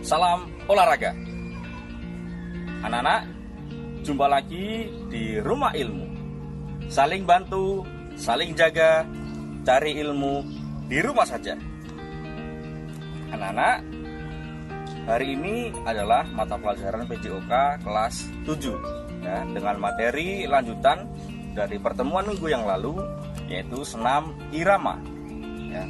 Salam olahraga. Anak-anak, jumpa lagi di Rumah Ilmu. Saling bantu, saling jaga, cari ilmu di rumah saja. Anak-anak, hari ini adalah mata pelajaran PJOK kelas 7 ya, dengan materi lanjutan dari pertemuan minggu yang lalu, yaitu senam irama ya.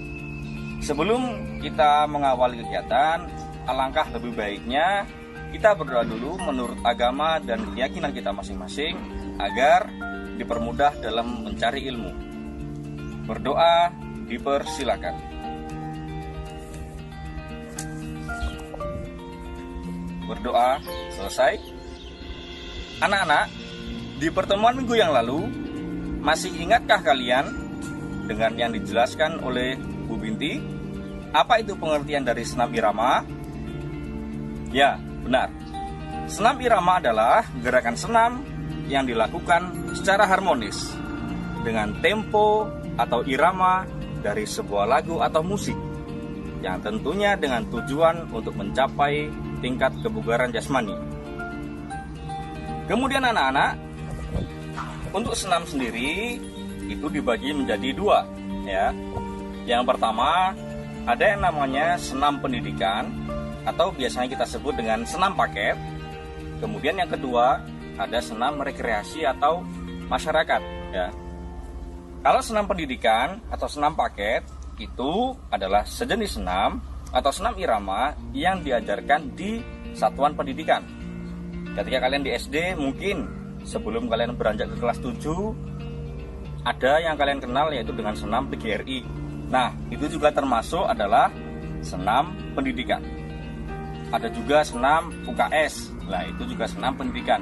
Sebelum kita mengawali kegiatan, alangkah lebih baiknya kita berdoa dulu menurut agama dan keyakinan kita masing-masing agar dipermudah dalam mencari ilmu. Berdoa dipersilakan. Berdoa selesai. Anak-anak, di pertemuan minggu yang lalu, masih ingatkah kalian dengan yang dijelaskan oleh Bu Binti? Apa itu pengertian dari senam irama? Ya, benar. Senam irama adalah gerakan senam yang dilakukan secara harmonis dengan tempo atau irama dari sebuah lagu atau musik, yang tentunya dengan tujuan untuk mencapai tingkat kebugaran jasmani. Kemudian anak-anak, untuk senam sendiri itu dibagi menjadi dua ya. Yang pertama, ada yang namanya senam pendidikan atau biasanya kita sebut dengan senam paket. Kemudian yang kedua, ada senam rekreasi atau masyarakat ya. Kalau senam pendidikan atau senam paket itu adalah sejenis senam atau senam irama yang diajarkan di satuan pendidikan. Ketika kalian di SD, mungkin sebelum kalian beranjak ke kelas 7, ada yang kalian kenal yaitu dengan senam PGRI. Nah, itu juga termasuk adalah senam pendidikan. Ada juga senam UKS. Nah, itu juga senam pendidikan.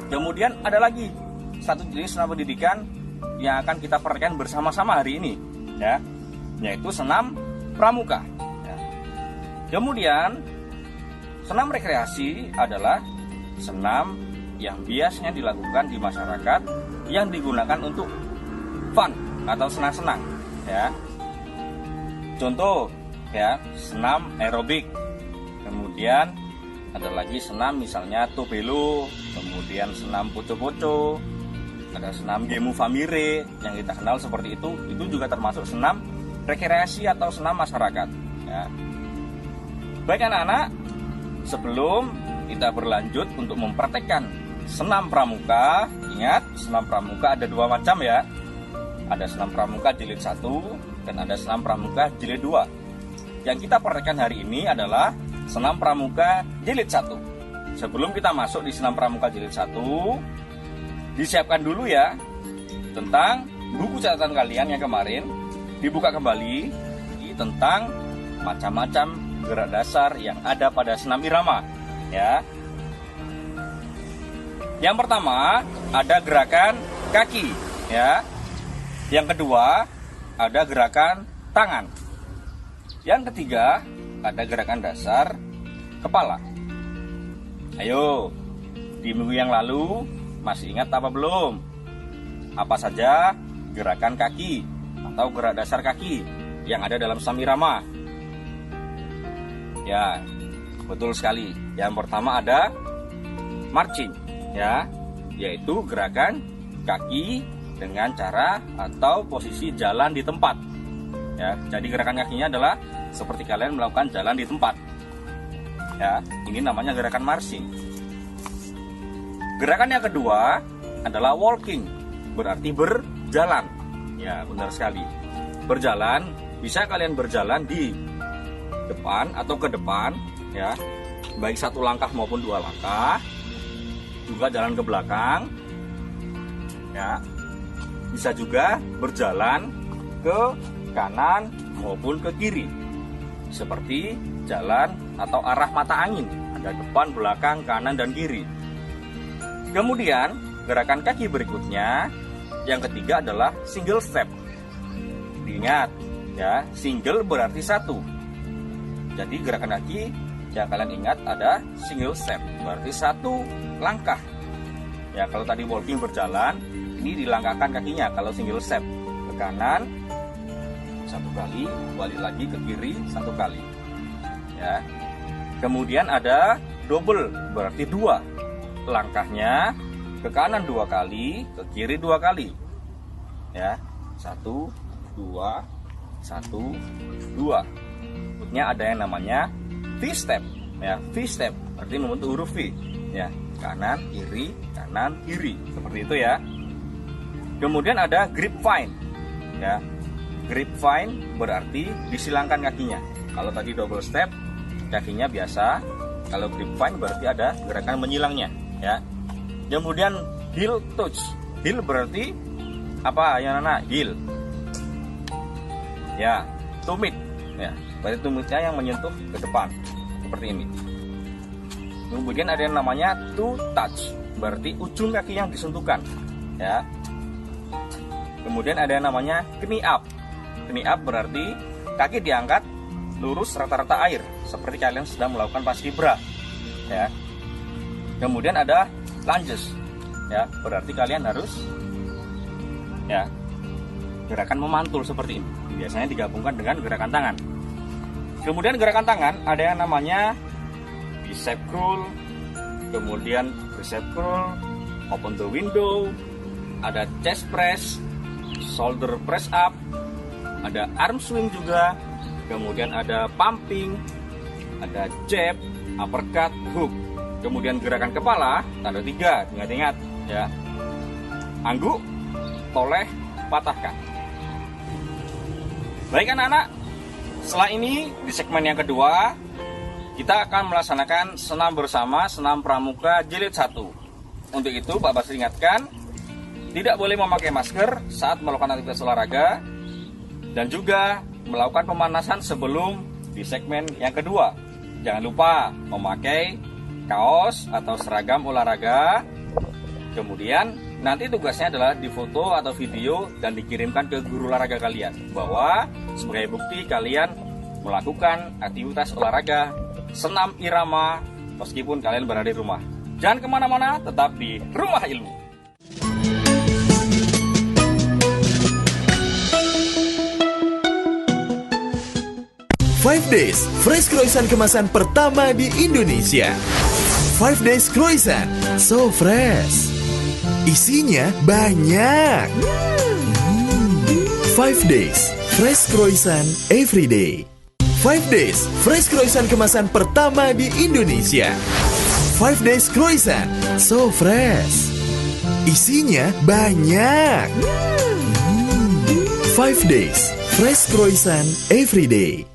Kemudian ada lagi satu jenis senam pendidikan yang akan kita praktekkan bersama-sama hari ini ya, yaitu senam pramuka ya. Kemudian senam rekreasi adalah senam yang biasanya dilakukan di masyarakat yang digunakan untuk fun atau senang-senang ya. Contoh ya, senam aerobik. Kemudian ada lagi senam misalnya tobelo, kemudian senam poco-poco, ada senam gemu famire yang kita kenal seperti itu juga termasuk senam rekreasi atau senam masyarakat ya. Baik anak-anak, sebelum kita berlanjut untuk mempraktekkan senam pramuka, ingat senam pramuka ada dua macam ya. Ada senam pramuka jilid 1 dan ada senam pramuka jilid 2. Yang kita praktekkan hari ini adalah senam pramuka jilid 1. Sebelum kita masuk di senam pramuka jilid 1, disiapkan dulu ya tentang buku catatan kalian yang kemarin. Dibuka kembali tentang macam-macam gerak dasar yang ada pada senam irama ya. Yang pertama ada gerakan kaki ya. Yang kedua ada gerakan tangan. Yang ketiga ada gerakan dasar kepala. Ayo, di minggu yang lalu masih ingat apa belum? Apa saja gerakan kaki atau gerak dasar kaki yang ada dalam senam irama? Ya, betul sekali. Yang pertama ada marching ya, yaitu gerakan kaki dengan cara atau posisi jalan di tempat ya. Jadi gerakan kakinya adalah seperti kalian melakukan jalan di tempat ya. Ini namanya gerakan marching. Gerakan yang kedua adalah walking, berarti berjalan ya. Benar sekali, berjalan. Bisa kalian berjalan di depan atau ke depan ya, baik satu langkah maupun dua langkah. Juga jalan ke belakang ya. Bisa juga berjalan ke kanan maupun ke kiri, seperti jalan atau arah mata angin, ada depan, belakang, kanan, dan kiri. Kemudian gerakan kaki berikutnya, yang ketiga adalah single step. Diingat ya, single berarti satu. Jadi gerakan kaki yang kalian ingat ada single step, berarti satu langkah ya. Kalau tadi walking berjalan, ini dilangkahkan kakinya. Kalau single step, ke kanan satu kali, balik lagi ke kiri satu kali ya. Kemudian ada double, berarti 2. Langkahnya ke kanan 2 kali, ke kiri 2 kali. Ya, 1, 2, 1, 2. Berikutnya ada yang namanya V-step. Ya, V-step berarti membentuk huruf V. Ya, kanan, kiri, seperti itu ya. Kemudian ada grapevine. Ya, grapevine berarti disilangkan kakinya. Kalau tadi double step, kakinya biasa. Kalau grapevine berarti ada gerakan menyilangnya. Ya. Kemudian heel touch. Heel berarti apa ya Nana? Heel. Ya, tumit. Ya, berarti tumitnya yang menyentuh ke depan seperti ini. Kemudian ada yang namanya toe touch, berarti ujung kaki yang disentuhkan. Ya. Kemudian ada yang namanya knee up. Knee up berarti kaki diangkat lurus rata-rata air, seperti kalian sedang melakukan paskibra. Ya. Kemudian ada lunges. Ya, berarti kalian harus ya gerakan memantul seperti ini. Biasanya digabungkan dengan gerakan tangan. Kemudian gerakan tangan ada yang namanya bicep curl, kemudian tricep curl, open the window, ada chest press, shoulder press up, ada arm swing juga, kemudian ada pumping, ada jab, uppercut, hook. Kemudian gerakan kepala ada 3, ingat-ingat ya. Angguk, toleh, patahkan. Baik anak-anak, setelah ini di segmen yang kedua kita akan melaksanakan senam bersama, senam pramuka jilid 1. Untuk itu Pak Basri ingatkan, tidak boleh memakai masker saat melakukan aktivitas olahraga, dan juga melakukan pemanasan sebelum di segmen yang kedua. Jangan lupa memakai kaos atau seragam olahraga. Kemudian nanti tugasnya adalah difoto atau video dan dikirimkan ke guru olahraga kalian, bahwa sebagai bukti kalian melakukan aktivitas olahraga senam irama meskipun kalian berada di rumah. Jangan kemana-mana, tetap di Rumah Ilmu. Five Days Fresh Croissant kemasan pertama di Indonesia. 5 Days Croissant, so fresh. Isinya banyak. 5 Days Fresh Croissant every day. 5 Days Fresh Croissant kemasan pertama di Indonesia. 5 Days Croissant, so fresh. Isinya banyak. 5 Days Fresh Croissant every day.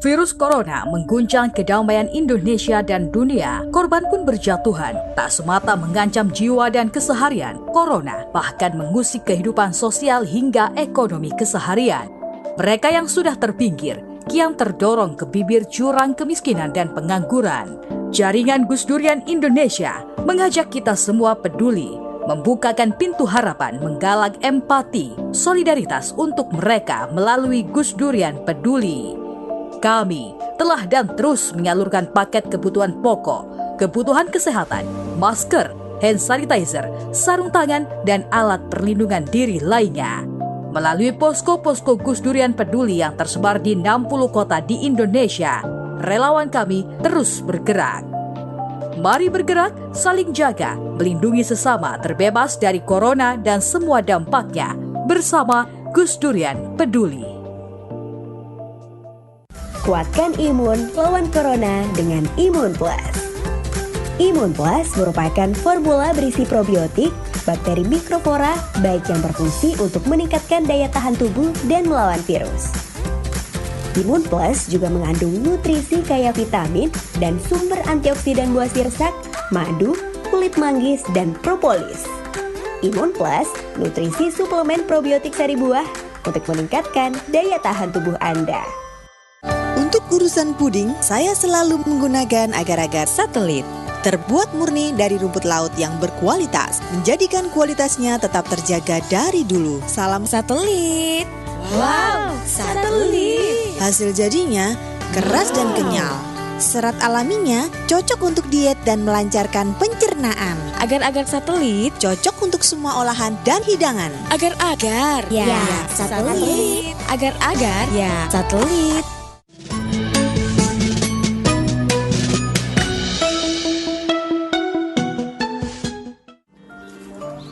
Virus corona mengguncang kedamaian Indonesia dan dunia. Korban pun berjatuhan. Tak semata mengancam jiwa dan keseharian, corona bahkan mengusik kehidupan sosial hingga ekonomi keseharian. Mereka yang sudah terpinggir kian terdorong ke bibir jurang kemiskinan dan pengangguran. Jaringan Gus Durian Indonesia mengajak kita semua peduli, membukakan pintu harapan, menggalak empati, solidaritas untuk mereka melalui Gus Durian Peduli. Kami telah dan terus menyalurkan paket kebutuhan pokok, kebutuhan kesehatan, masker, hand sanitizer, sarung tangan, dan alat perlindungan diri lainnya. Melalui posko-posko Gus Durian Peduli yang tersebar di 60 kota di Indonesia, relawan kami terus bergerak. Mari bergerak, saling jaga, melindungi sesama terbebas dari corona dan semua dampaknya bersama Gus Durian Peduli. Kuatkan imun lawan corona dengan Imun Plus. Imun Plus merupakan formula berisi probiotik, bakteri mikroflora, baik yang berfungsi untuk meningkatkan daya tahan tubuh dan melawan virus. Imun Plus juga mengandung nutrisi kaya vitamin dan sumber antioksidan buah sirsak, madu, kulit manggis, dan propolis. Imun Plus, nutrisi suplemen probiotik sari buah untuk meningkatkan daya tahan tubuh Anda. Untuk urusan puding, saya selalu menggunakan agar-agar satelit. Terbuat murni dari rumput laut yang berkualitas, menjadikan kualitasnya tetap terjaga dari dulu. Salam satelit. Wow, satelit. Hasil jadinya keras dan kenyal. Serat alaminya cocok untuk diet dan melancarkan pencernaan. Agar-agar satelit cocok untuk semua olahan dan hidangan. Agar-agar, ya, satelit. Agar-agar, ya, satelit.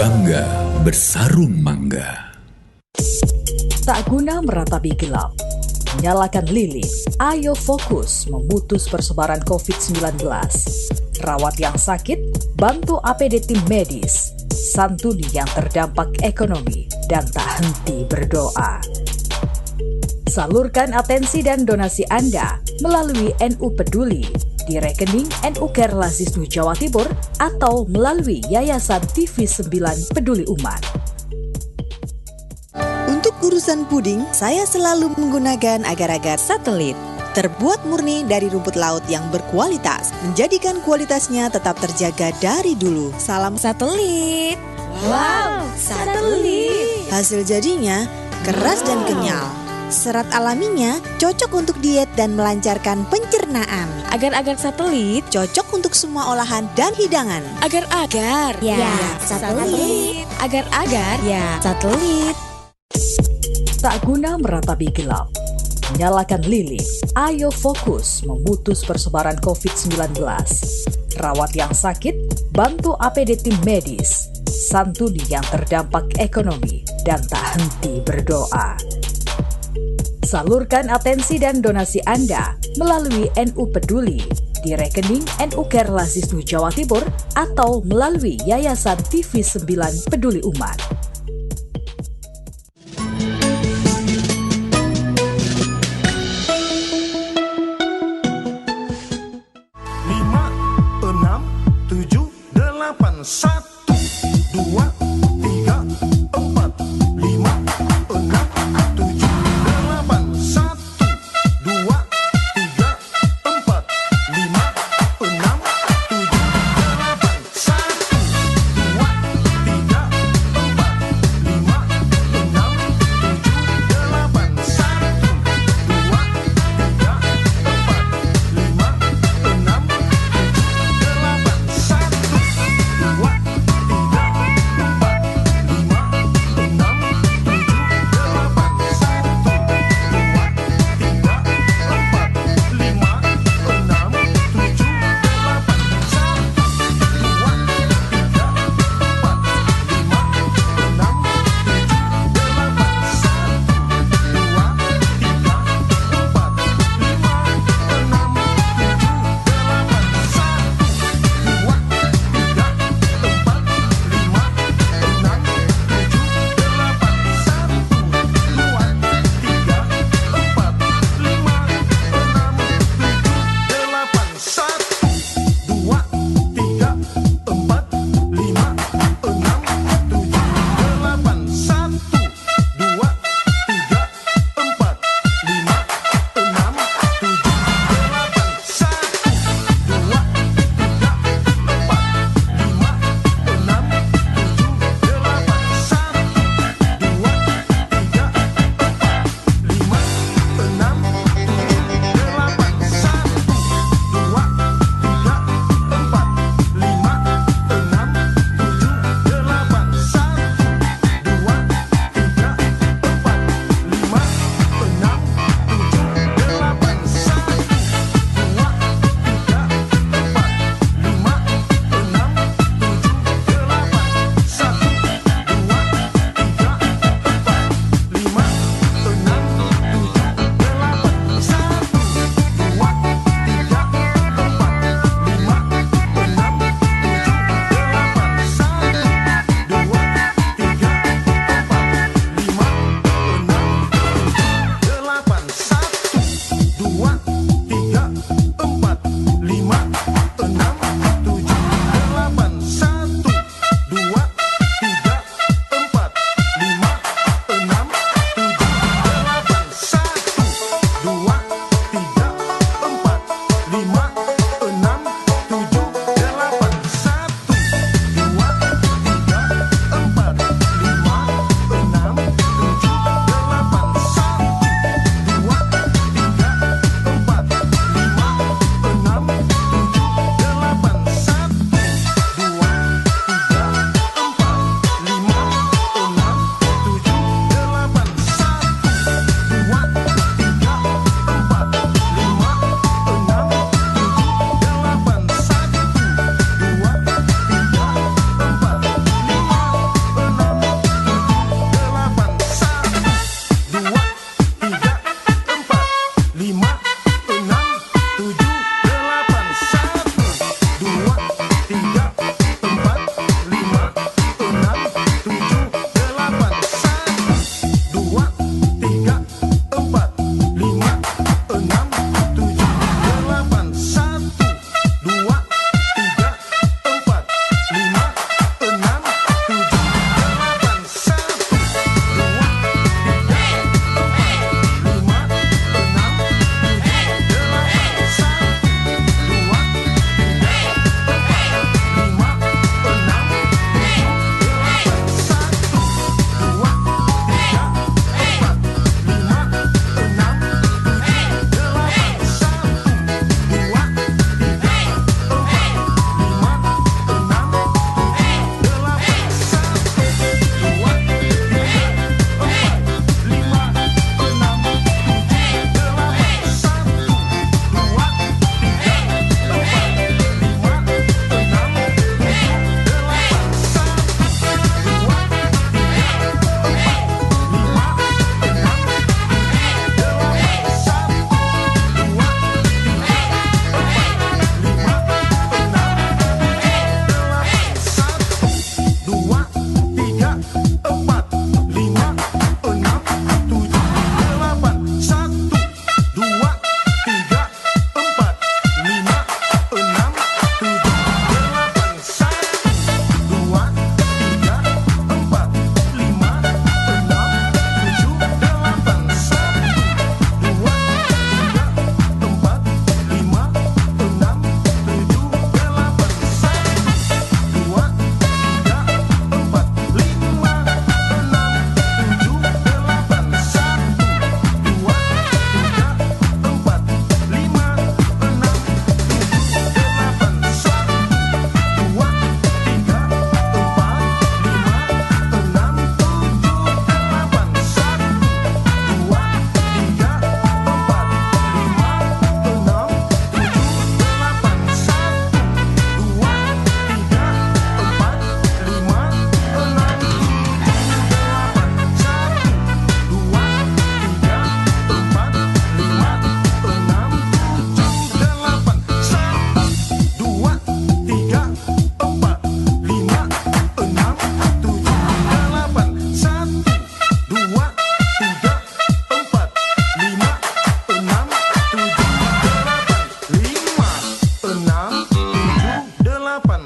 Bangga bersarung mangga. Tak guna meratapi gelap, nyalakan lilin, ayo fokus memutus persebaran COVID-19. Rawat yang sakit, bantu APD tim medis, santuni yang terdampak ekonomi, dan tak henti berdoa. Salurkan atensi dan donasi Anda melalui NU Peduli di rekening NU Kerlas Wisnu Jawa Timur atau melalui Yayasan TV9 Peduli Umat. Untuk urusan puding, saya selalu menggunakan agar-agar satelit. Terbuat murni dari rumput laut yang berkualitas, menjadikan kualitasnya tetap terjaga dari dulu. Salam satelit. Wow, satelit. Hasil jadinya keras dan kenyal. Serat alaminya cocok untuk diet dan melancarkan pencernaan. Agar-agar satelit, Cocok untuk semua olahan dan hidangan. agar-agar, Ya, satelit. agar-agar, ya, satelit. Tak guna meratapi gelap, nyalakan lilin, ayo fokus memutus persebaran COVID-19. Rawat yang sakit, bantu APD tim medis, santuni yang terdampak ekonomi, dan tak henti berdoa. Salurkan atensi dan donasi Anda melalui NU Peduli di rekening NU Kerlas Wisnu Jawa Timur atau melalui Yayasan TV9 Peduli Umat. Lima, enam, tujuh, delapan, satu, dua, tiga, empat, lima, enam, tujuh, delapan, satu, dua, tiga, empat, lima, enam, tujuh, delapan, satu, dua, tiga, empat, lima, enam, tujuh, delapan, satu, dua, tiga, empat, lima, enam, tujuh, delapan, satu, dua,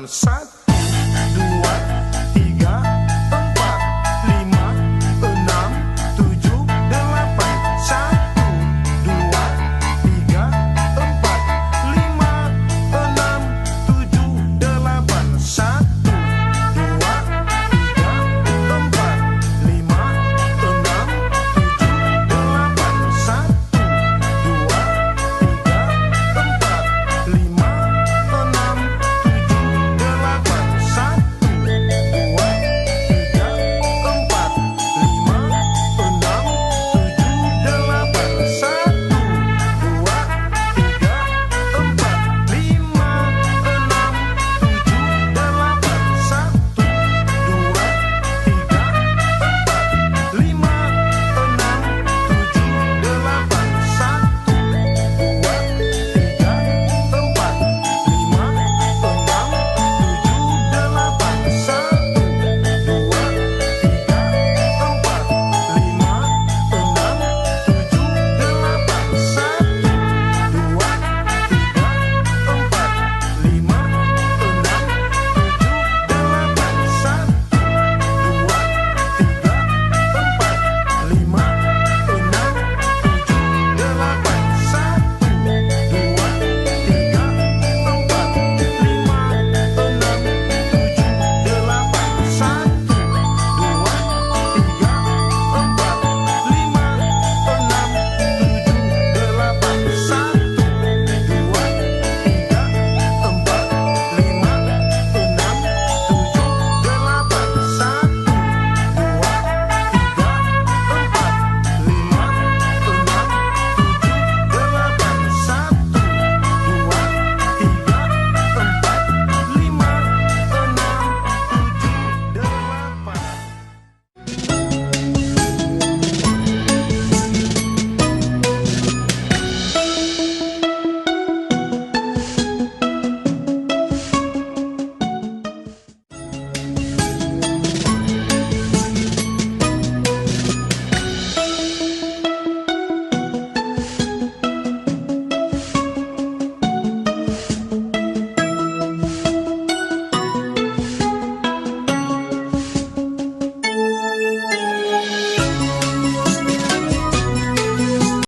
1